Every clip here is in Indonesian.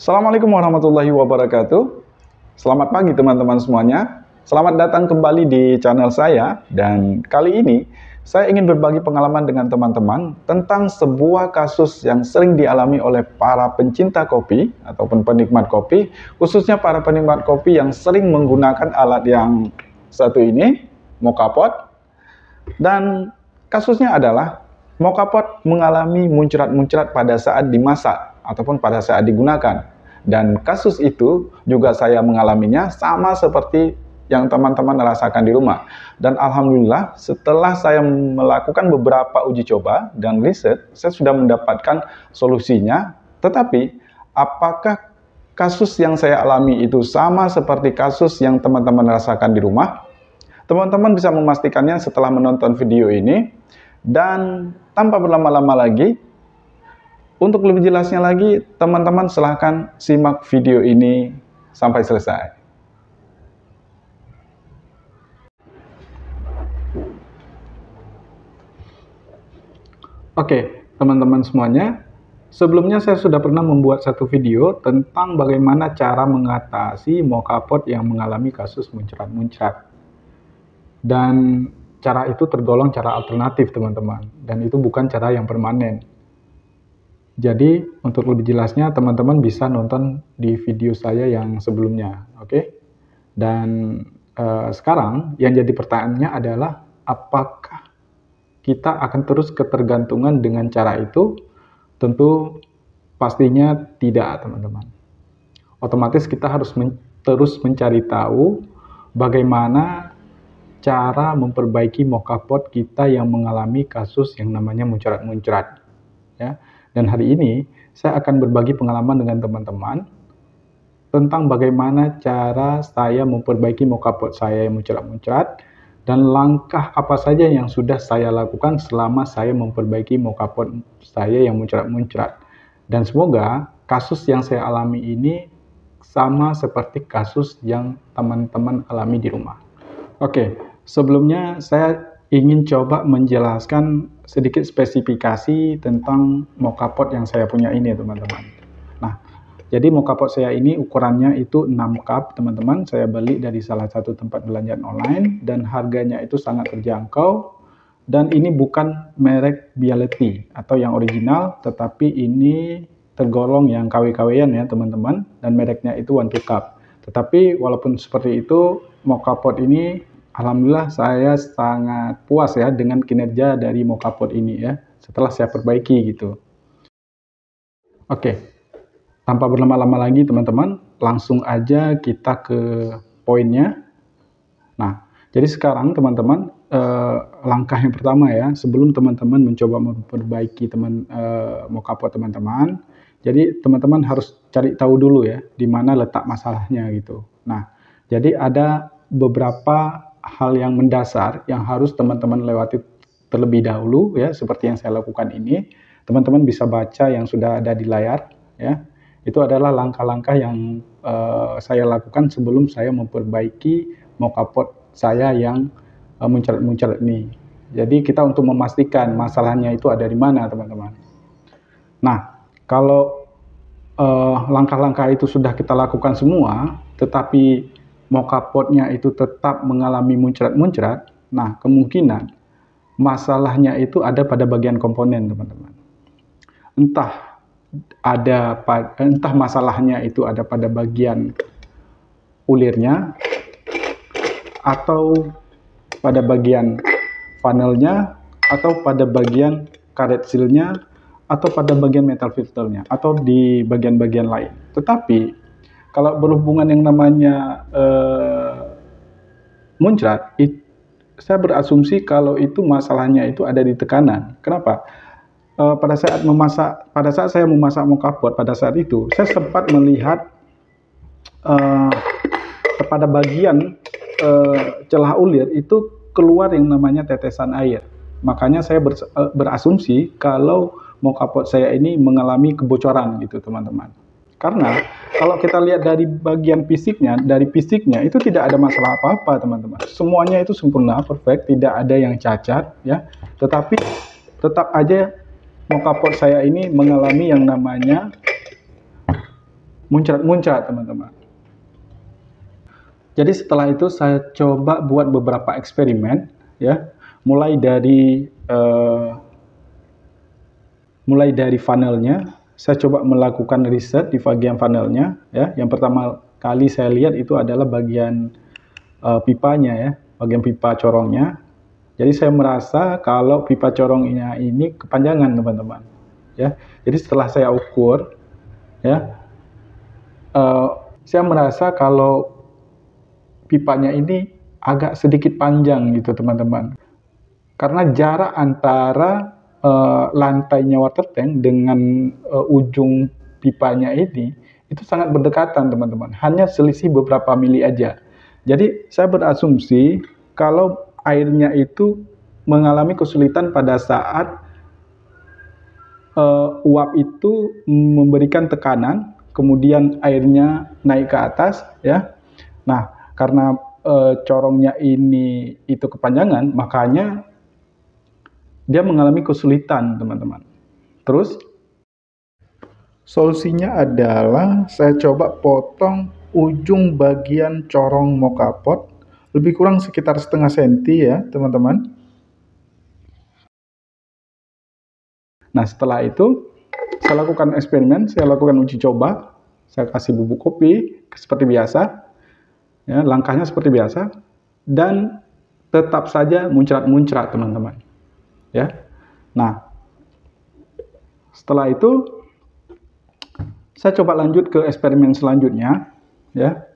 Assalamualaikum warahmatullahi wabarakatuh. Selamat pagi teman-teman semuanya. Selamat datang kembali di channel saya. Dan kali ini saya ingin berbagi pengalaman dengan teman-teman tentang sebuah kasus yang sering dialami oleh para pencinta kopi ataupun penikmat kopi, khususnya para penikmat kopi yang sering menggunakan alat yang satu ini, moka pot. Dan kasusnya adalah moka pot mengalami muncrat-muncrat pada saat dimasak ataupun pada saat digunakan. Dan kasus itu juga saya mengalaminya sama seperti yang teman-teman rasakan di rumah. Dan alhamdulillah setelah saya melakukan beberapa uji coba dan riset, saya sudah mendapatkan solusinya. Tetapi apakah kasus yang saya alami itu sama seperti kasus yang teman-teman rasakan di rumah? Teman-teman bisa memastikannya setelah menonton video ini. Dan tanpa berlama-lama lagi, untuk lebih jelasnya lagi, teman-teman silahkan simak video ini sampai selesai. Oke, teman-teman semuanya, sebelumnya saya sudah pernah membuat satu video tentang bagaimana cara mengatasi moka pot yang mengalami kasus muncrat-muncrat. Dan cara itu tergolong cara alternatif, teman-teman. Dan itu bukan cara yang permanen. Jadi, untuk lebih jelasnya, teman-teman bisa nonton di video saya yang sebelumnya. Oke? Dan sekarang, yang jadi pertanyaannya adalah, apakah kita akan terus ketergantungan dengan cara itu? Tentu, pastinya tidak, teman-teman. Otomatis kita harus terus mencari tahu bagaimana cara memperbaiki moka pot kita yang mengalami kasus yang namanya muncrat-muncrat. Ya. Dan hari ini saya akan berbagi pengalaman dengan teman-teman tentang bagaimana cara saya memperbaiki moka pot saya yang muncrat-muncrat dan langkah apa saja yang sudah saya lakukan selama saya memperbaiki moka pot saya yang muncrat-muncrat. Dan semoga kasus yang saya alami ini sama seperti kasus yang teman-teman alami di rumah. Oke, sebelumnya saya ingin coba menjelaskan sedikit spesifikasi tentang moka pot yang saya punya ini, teman-teman. Nah, jadi moka pot saya ini ukurannya itu 6 cup, teman-teman. Saya beli dari salah satu tempat belanjaan online dan harganya itu sangat terjangkau. Dan ini bukan merek Bialetti atau yang original, tetapi ini tergolong yang KW-KW-an ya, teman-teman. Dan mereknya itu One to Cup. Tetapi walaupun seperti itu, moka pot ini alhamdulillah saya sangat puas ya dengan kinerja dari moka pot ini ya, setelah saya perbaiki gitu. Oke, tanpa berlama-lama lagi teman-teman, langsung aja kita ke poinnya. Nah, jadi sekarang teman-teman, langkah yang pertama ya, sebelum teman-teman mencoba memperbaiki moka pot teman-teman, jadi teman-teman harus cari tahu dulu ya, di mana letak masalahnya gitu. Nah, jadi ada beberapa hal yang mendasar yang harus teman-teman lewati terlebih dahulu ya, seperti yang saya lakukan ini. Teman-teman bisa baca yang sudah ada di layar ya. Itu adalah langkah-langkah yang saya lakukan sebelum saya memperbaiki moka pot saya yang muncrat-muncrat ini. Jadi kita untuk memastikan masalahnya itu ada di mana, teman-teman. Nah, kalau langkah-langkah itu sudah kita lakukan semua, tetapi moka potnya itu tetap mengalami muncrat-muncrat, nah kemungkinan masalahnya itu ada pada bagian komponen, teman-teman. Entah masalahnya itu ada pada bagian ulirnya, atau pada bagian funnelnya, atau pada bagian karet sealnya, atau pada bagian metal filternya, atau di bagian-bagian lain. Tetapi kalau berhubungan yang namanya muncrat, saya berasumsi kalau itu masalahnya itu ada di tekanan. Kenapa? Pada saat saya memasak moka pot pada saat itu, saya sempat melihat pada bagian celah ulir itu keluar yang namanya tetesan air. Makanya saya berasumsi kalau moka pot saya ini mengalami kebocoran gitu, teman-teman. Karena kalau kita lihat dari bagian fisiknya, itu tidak ada masalah apa-apa, teman-teman. Semuanya itu sempurna, perfect, tidak ada yang cacat, ya. Tetapi tetap aja moka pot saya ini mengalami yang namanya muncrat-muncrat teman-teman. Jadi setelah itu saya coba buat beberapa eksperimen ya, mulai dari funnelnya. Saya coba melakukan riset di bagian funnelnya ya. Yang pertama kali saya lihat itu adalah bagian pipanya ya, bagian pipa corongnya. Jadi saya merasa kalau pipa corongnya ini kepanjangan teman-teman ya. Jadi setelah saya ukur ya, saya merasa kalau pipanya ini agak sedikit panjang gitu teman-teman, karena jarak antara lantainya water tank dengan ujung pipanya ini itu sangat berdekatan teman-teman, hanya selisih beberapa mili aja. Jadi saya berasumsi kalau airnya itu mengalami kesulitan pada saat uap itu memberikan tekanan, kemudian airnya naik ke atas ya. Nah, karena corongnya ini itu kepanjangan, makanya dia mengalami kesulitan teman-teman. Terus solusinya adalah saya coba potong ujung bagian corong mokapot lebih kurang sekitar setengah senti ya teman-teman. Nah setelah itu saya lakukan eksperimen, saya lakukan uji coba, saya kasih bubuk kopi seperti biasa. Ya, langkahnya seperti biasa dan tetap saja muncrat-muncrat teman-teman ya. Nah setelah itu saya coba lanjut ke eksperimen selanjutnya ya.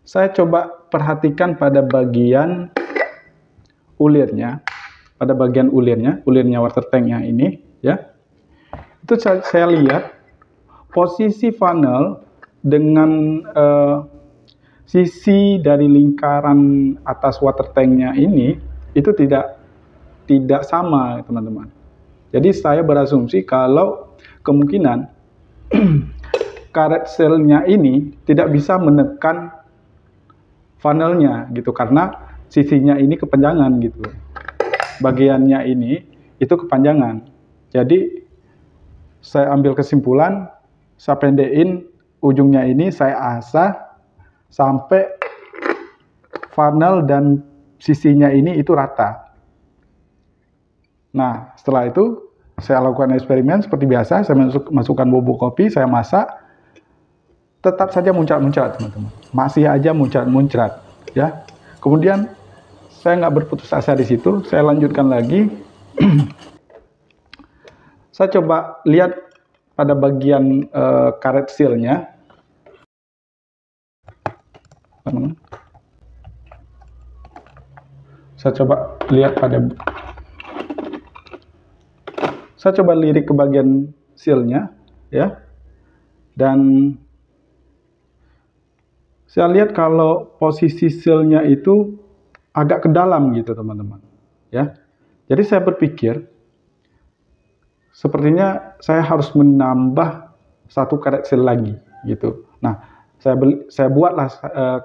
Saya coba perhatikan pada bagian ulirnya, ulirnya water tanknya ini ya. Itu saya lihat posisi funnel dengan sisi dari lingkaran atas water tanknya ini itu tidak sama teman-teman. Jadi saya berasumsi kalau kemungkinan karet selnya ini tidak bisa menekan funnelnya gitu, karena sisinya ini kepanjangan gitu. Bagiannya ini itu kepanjangan. Jadi saya ambil kesimpulan, saya pendekin ujungnya ini, saya asah sampai funnel dan sisinya ini itu rata. Nah, setelah itu saya lakukan eksperimen seperti biasa, saya masukkan bubuk kopi, saya masak, tetap saja muncrat-muncrat teman-teman. Masih aja muncrat-muncrat ya. Kemudian saya nggak berputus asa di situ, saya lanjutkan lagi. Saya coba lihat pada bagian karet sealnya. Saya coba lirik ke bagian sealnya ya, dan saya lihat kalau posisi sealnya itu agak ke dalam gitu teman-teman ya. Jadi saya berpikir sepertinya saya harus menambah satu karet seal lagi gitu. Nah saya buatlah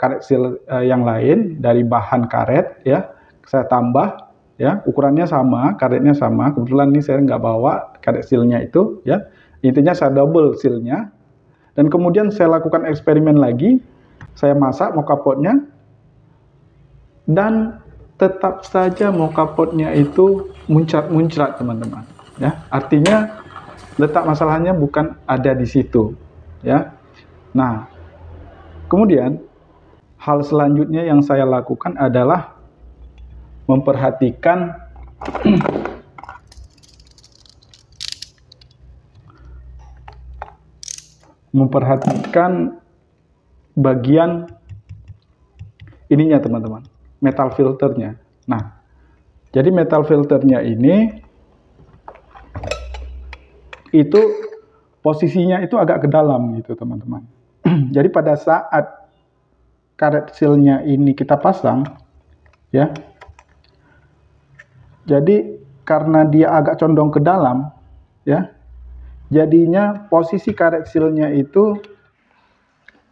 karet seal yang lain dari bahan karet ya. Saya tambah ya, ukurannya sama, karetnya sama. Kebetulan ini saya nggak bawa karet sealnya itu ya. Intinya saya double sealnya. Dan kemudian saya lakukan eksperimen lagi. Saya masak mokapotnya dan tetap saja mokapotnya itu muncrat-muncrat teman-teman ya. Artinya letak masalahnya bukan ada di situ ya. Nah kemudian hal selanjutnya yang saya lakukan adalah memperhatikan bagian ininya teman-teman, metal filternya. Nah, jadi metal filternya ini itu posisinya itu agak ke dalam gitu teman-teman. Jadi pada saat karet sealnya ini kita pasang ya, jadi karena dia agak condong ke dalam ya, jadinya posisi karet sealnya itu,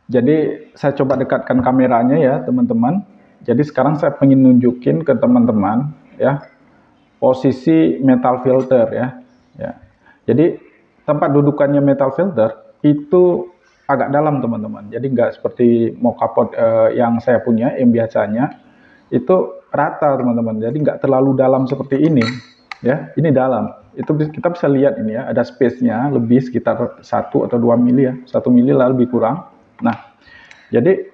jadi saya coba dekatkan kameranya ya teman-teman. Jadi sekarang saya ingin nunjukin ke teman-teman ya posisi metal filter ya. Jadi tempat dudukannya metal filter itu agak dalam teman-teman. Jadi nggak seperti mocha pot yang saya punya yang biasanya itu rata teman-teman. Jadi nggak terlalu dalam seperti ini ya. Ini dalam. Itu kita bisa lihat ini ya, ada space-nya lebih sekitar 1 atau 2 mili ya. 1 mili lah lebih kurang. Nah, jadi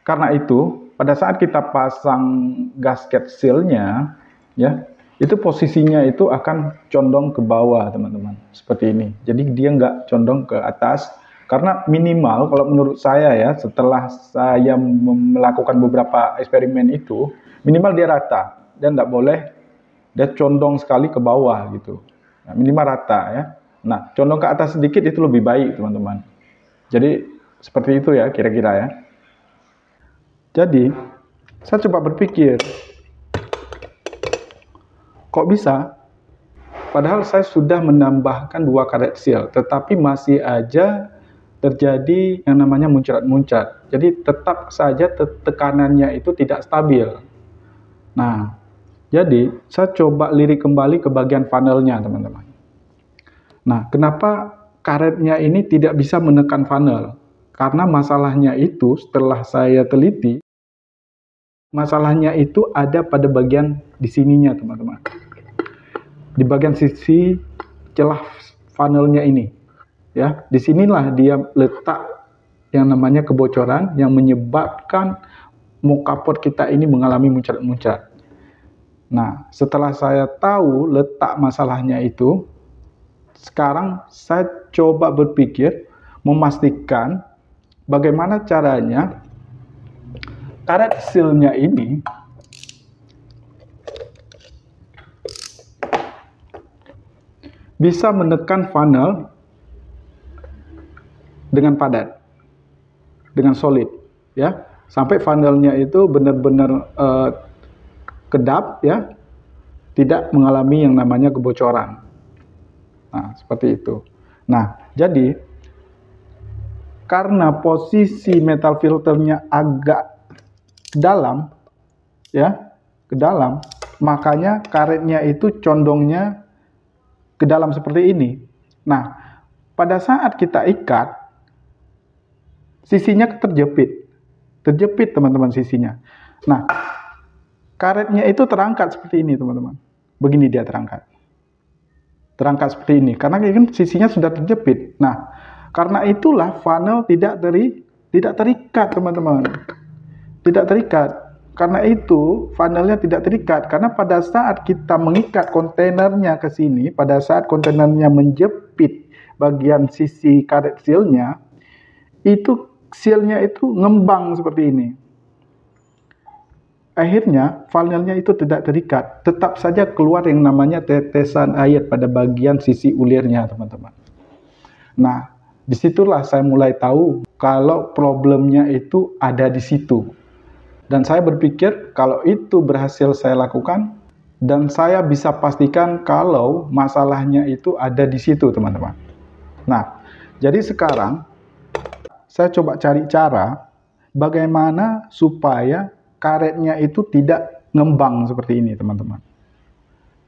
karena itu pada saat kita pasang gasket seal-nya ya, itu posisinya itu akan condong ke bawah teman-teman, seperti ini. Jadi dia nggak condong ke atas, karena minimal kalau menurut saya ya, setelah saya melakukan beberapa eksperimen itu, minimal dia rata, dan nggak boleh dia condong sekali ke bawah gitu. Nah, minimal rata ya. Nah, condong ke atas sedikit itu lebih baik teman-teman. Jadi seperti itu ya kira-kira ya. Jadi saya coba berpikir, kok bisa? Padahal saya sudah menambahkan 2 karet seal, tetapi masih aja terjadi yang namanya muncrat-muncrat. Jadi tetap saja tekanannya itu tidak stabil. Nah, jadi saya coba lirik kembali ke bagian funnelnya teman-teman. Nah, kenapa karetnya ini tidak bisa menekan funnel? Karena masalahnya itu setelah saya teliti, masalahnya itu ada pada bagian di sininya teman-teman. Di bagian sisi celah funnelnya ini, ya, disinilah dia letak yang namanya kebocoran yang menyebabkan mocha pot kita ini mengalami muncrat-muncrat. Nah, setelah saya tahu letak masalahnya itu, sekarang saya coba berpikir memastikan bagaimana caranya karet seal-nya ini bisa menekan funnel dengan padat, dengan solid, ya, sampai funnelnya itu benar-benar kedap, ya, tidak mengalami yang namanya kebocoran. Nah, seperti itu. Nah, jadi karena posisi metal filternya agak dalam, ya, ke dalam, makanya karetnya itu condongnya ke dalam seperti ini. Nah, pada saat kita ikat, sisinya terjepit teman-teman sisinya. Nah, karetnya itu terangkat seperti ini teman-teman. Begini dia terangkat seperti ini, karena kan sisinya sudah terjepit. Nah, karena itulah funnel tidak terikat teman-teman, tidak terikat. Karena itu funnelnya tidak terikat, karena pada saat kita mengikat kontainernya ke sini, pada saat kontainernya menjepit bagian sisi karet seal-nya, itu seal-nya itu ngembang seperti ini. Akhirnya funnelnya itu tidak terikat, tetap saja keluar yang namanya tetesan air pada bagian sisi ulirnya teman-teman. Nah, disitulah saya mulai tahu kalau problemnya itu ada di situ. Dan saya berpikir kalau itu berhasil saya lakukan, dan saya bisa pastikan kalau masalahnya itu ada di situ teman-teman. Nah, jadi sekarang saya coba cari cara bagaimana supaya karetnya itu tidak ngembang seperti ini teman-teman.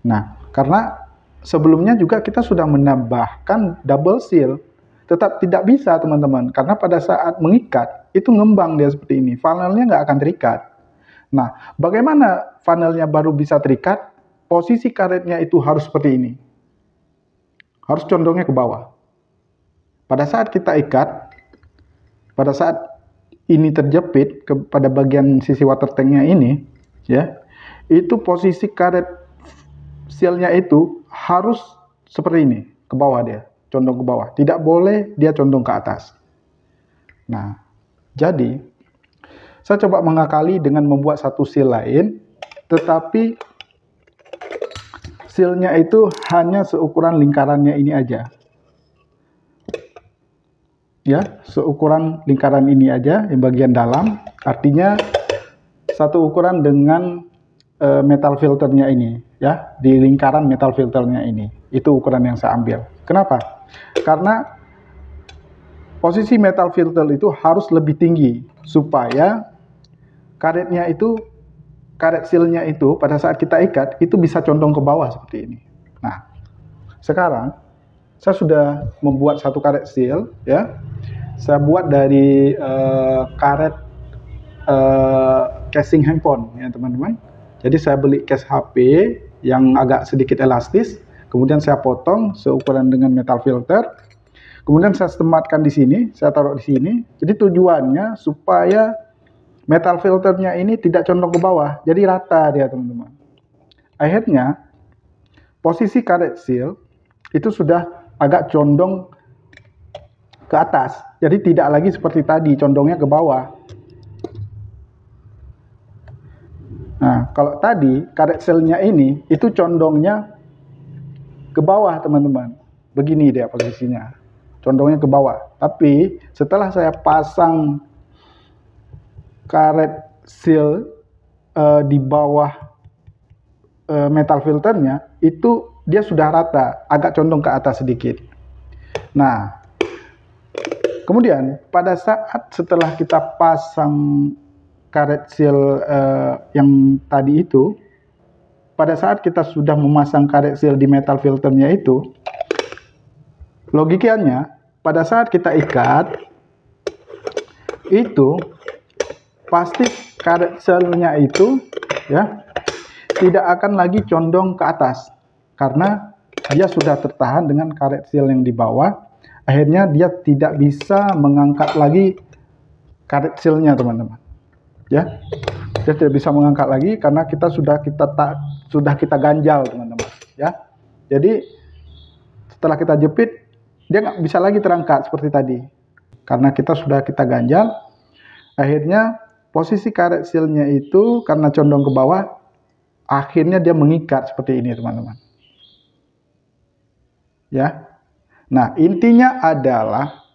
Nah, karena sebelumnya juga kita sudah menambahkan double seal, tetap tidak bisa teman-teman, karena pada saat mengikat itu ngembang dia seperti ini, funnelnya nggak akan terikat. Nah, bagaimana funnelnya baru bisa terikat? Posisi karetnya itu harus seperti ini, harus condongnya ke bawah. Pada saat kita ikat, pada saat ini terjepit pada bagian sisi water tanknya ini, ya, itu posisi karet seal-nya itu harus seperti ini, ke bawah dia, condong ke bawah. Tidak boleh dia condong ke atas. Nah, jadi saya coba mengakali dengan membuat satu seal lain, tetapi seal-nya itu hanya seukuran lingkarannya ini aja. Ya, seukuran lingkaran ini aja yang bagian dalam, artinya satu ukuran dengan metal filternya ini, ya, di lingkaran metal filternya ini. Itu ukuran yang saya ambil. Kenapa? Karena posisi metal filter itu harus lebih tinggi supaya karetnya itu, karet seal-nya itu pada saat kita ikat itu bisa condong ke bawah seperti ini. Nah, sekarang saya sudah membuat satu karet seal, ya. Saya buat dari karet casing handphone, ya teman-teman. Jadi saya beli case HP yang agak sedikit elastis, kemudian saya potong seukuran dengan metal filter, kemudian saya sematkan di sini, saya taruh di sini. Jadi tujuannya supaya metal filternya ini tidak condong ke bawah, jadi rata dia teman-teman. Akhirnya posisi karet seal itu sudah agak condong ke atas, jadi tidak lagi seperti tadi condongnya ke bawah. Nah, kalau tadi karet sealnya ini itu condongnya ke bawah teman-teman, begini dia posisinya, condongnya ke bawah. Tapi setelah saya pasang karet seal di bawah metal filternya, itu dia sudah rata, agak condong ke atas sedikit. Nah, kemudian pada saat setelah kita pasang karet seal yang tadi itu, pada saat kita sudah memasang karet seal di metal filternya itu, logikanya pada saat kita ikat itu pasti karet sealnya itu, ya, tidak akan lagi condong ke atas karena dia sudah tertahan dengan karet seal yang di bawah. Akhirnya dia tidak bisa mengangkat lagi karet sealnya teman-teman, ya. Dia tidak bisa mengangkat lagi karena sudah kita ganjal teman-teman, ya. Jadi setelah kita jepit dia nggak bisa lagi terangkat seperti tadi karena kita ganjal. Akhirnya posisi karet sealnya itu karena condong ke bawah, akhirnya dia mengikat seperti ini teman-teman, ya. Nah, intinya adalah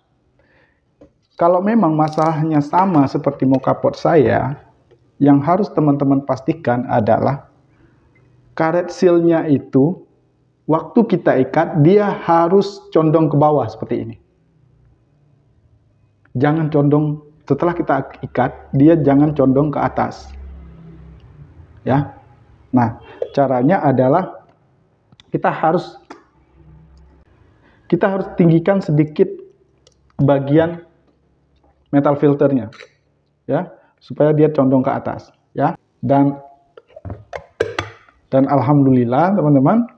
kalau memang masalahnya sama seperti mokapot saya, yang harus teman-teman pastikan adalah karet sealnya itu waktu kita ikat dia harus condong ke bawah seperti ini. Jangan condong, setelah kita ikat dia jangan condong ke atas, ya. Nah, caranya adalah kita harus tinggikan sedikit bagian metal filternya, ya, supaya dia condong ke atas, ya. Dan alhamdulillah teman-teman,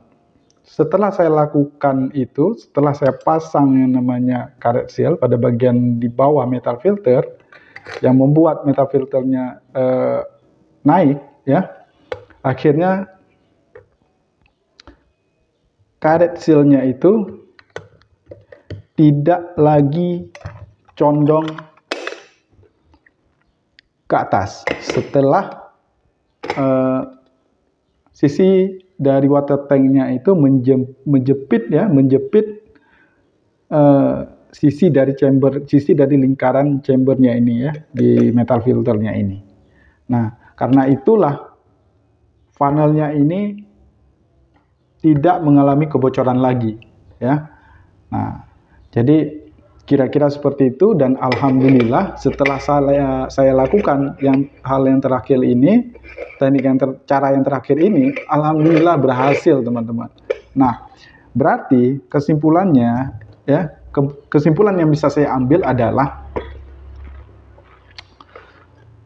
setelah saya lakukan itu, setelah saya pasang yang namanya karet seal pada bagian di bawah metal filter yang membuat metal filternya naik, ya, akhirnya karet sealnya itu tidak lagi condong ke atas setelah sisi dari water tanknya itu menjepit sisi dari lingkaran chambernya ini, ya, di metal filternya ini. Nah, karena itulah funnelnya ini tidak mengalami kebocoran lagi, ya. Nah, jadi kira-kira seperti itu, dan alhamdulillah setelah saya lakukan hal yang terakhir ini, cara yang terakhir ini, alhamdulillah berhasil teman-teman. Nah, berarti kesimpulannya, ya, kesimpulan yang bisa saya ambil adalah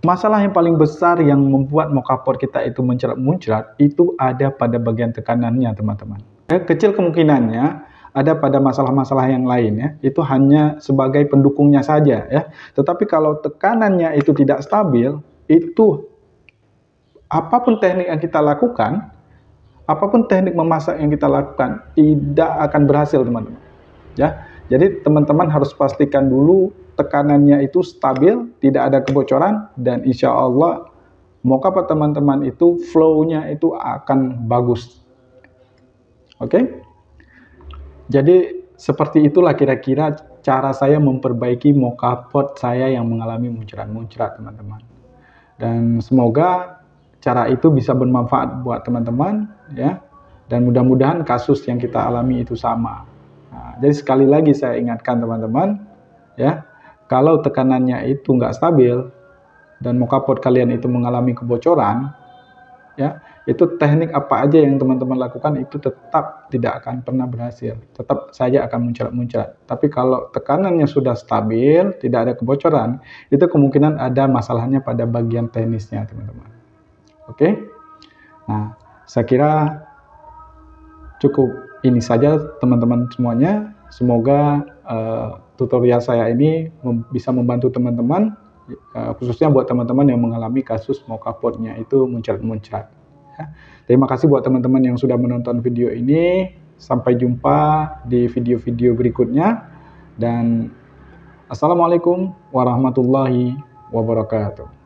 masalah yang paling besar yang membuat mokapot kita itu muncrat itu ada pada bagian tekanannya teman-teman. Kecil kemungkinannya ada pada masalah-masalah yang lain, ya, itu hanya sebagai pendukungnya saja, ya. Tetapi kalau tekanannya itu tidak stabil, itu apapun teknik yang kita lakukan, apapun teknik memasak yang kita lakukan, tidak akan berhasil teman-teman, ya. Jadi teman-teman harus pastikan dulu tekanannya itu stabil, tidak ada kebocoran, dan insya Allah mokapot teman-teman itu flow-nya itu akan bagus. Oke? Jadi seperti itulah kira-kira cara saya memperbaiki mokapot saya yang mengalami muncrat-muncrat teman-teman. Dan semoga cara itu bisa bermanfaat buat teman-teman, ya. Dan mudah-mudahan kasus yang kita alami itu sama. Nah, jadi sekali lagi saya ingatkan teman-teman, ya, kalau tekanannya itu nggak stabil dan mokapot kalian itu mengalami kebocoran, ya, itu teknik apa aja yang teman-teman lakukan itu tetap tidak akan pernah berhasil, tetap saja akan muncrat-muncrat. Tapi kalau tekanannya sudah stabil, tidak ada kebocoran, itu kemungkinan ada masalahnya pada bagian teknisnya, teman-teman. Oke, nah saya kira cukup ini saja teman-teman semuanya. Semoga tutorial saya ini bisa membantu teman-teman, khususnya buat teman-teman yang mengalami kasus mokapotnya itu muncrat-muncrat. Ya. Terima kasih buat teman-teman yang sudah menonton video ini. Sampai jumpa di video-video berikutnya. Dan Assalamualaikum warahmatullahi wabarakatuh.